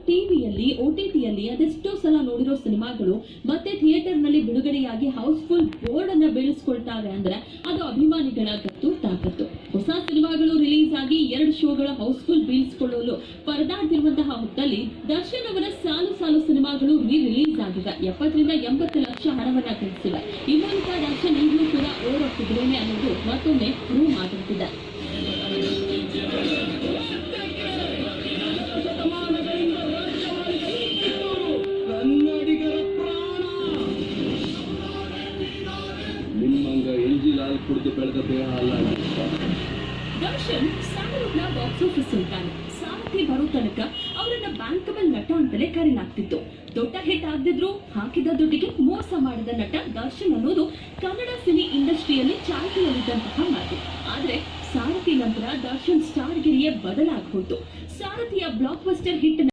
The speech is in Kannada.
ಟಿವಿಯಲ್ಲಿ ಓಟಿಟಿಯಲ್ಲಿ ಅದೆಷ್ಟೋ ಸಲ ನೋಡಿರೋ ಸಿನಿಮಾಗಳು ಮತ್ತೆ ಥಿಯೇಟರ್ ನಲ್ಲಿ ಬಿಡುಗಡೆಯಾಗಿ ಹೌಸ್ಫುಲ್ ಬೋರ್ಡ್ ಅನ್ನ ಬೆಳೆಸ್ಕೊಳ್ತಾರೆ ಅಂದ್ರೆ ಅದು ಅಭಿಮಾನಿಗಳ ಗತ್ತು ತಾಕತ್ತು. ಹೊಸ ಸಿನಿಮಾಗಳು ರಿಲೀಸ್ ಆಗಿ 2 ಶೋಗಳ ಹೌಸ್ಫುಲ್ ಬೀಳ್ಸ್ಕೊಳ್ಳಲು ಪರದಾಡ್ತಿರುವಂತಹ ಹೊತ್ತಲ್ಲಿ ದರ್ಶನ್ ಅವರ ಸಾಲು ಸಿನಿಮಾಗಳು ರಿಲೀಸ್ ಆಗಿದೆ. 70 ರಿಂದ 80 ಲಕ್ಷ ಹಣವನ್ನ ಗಳಿಸಿವೆ. ಈ ಮೂಲಕ ದರ್ಶನ್ ಈಗಲೂ ಕೂಡ ಓಡೋಗ್ತಿದ್ರೇನೆ ಅನ್ನೋದು ಮತ್ತೊಮ್ಮೆ ಪ್ರೂವ್ ಮಾಡುತ್ತಿದೆ. ದರ್ಶನ್ ಸ್ಯಾಂಡಲ್ವುಡ್ನ ಬಾಕ್ಸ್ ಆಫೀಸ್ ಸುಲ್ತಾನ್. ಸಾರಥಿ ಬರೋ ತನಕ ಅವರನ್ನ ಬ್ಯಾಂಕಬಲ್ ನಟ ಅಂತಲೇ ಕರೆಯಲಾಗ್ತಿತ್ತು. ದೊಡ್ಡ ಹಿಟ್ ಆಗದಿದ್ರು ಹಾಕಿದ ದುಡ್ಡಿಗೆ ಮೋಸ ಮಾಡಿದ ನಟ ದರ್ಶನ್ ಅನ್ನೋದು ಕನ್ನಡ ಸಿನಿ ಇಂಡಸ್ಟ್ರಿಯಲ್ಲಿ ಚಾಲ್ತಿಯಲ್ಲಿದ್ದಂತಹ ಮಾತು. ಆದ್ರೆ ಸಾರಥಿ ನಂತರ ದರ್ಶನ್ ಸ್ಟಾರ್ ಗಿರಿಯೇ ಬದಲಾಗಿ ಹೋಯ್ತು. ಸಾರಥಿಯ ಬ್ಲಾಕ್ ಬಸ್ಟರ್ ಹಿಟ್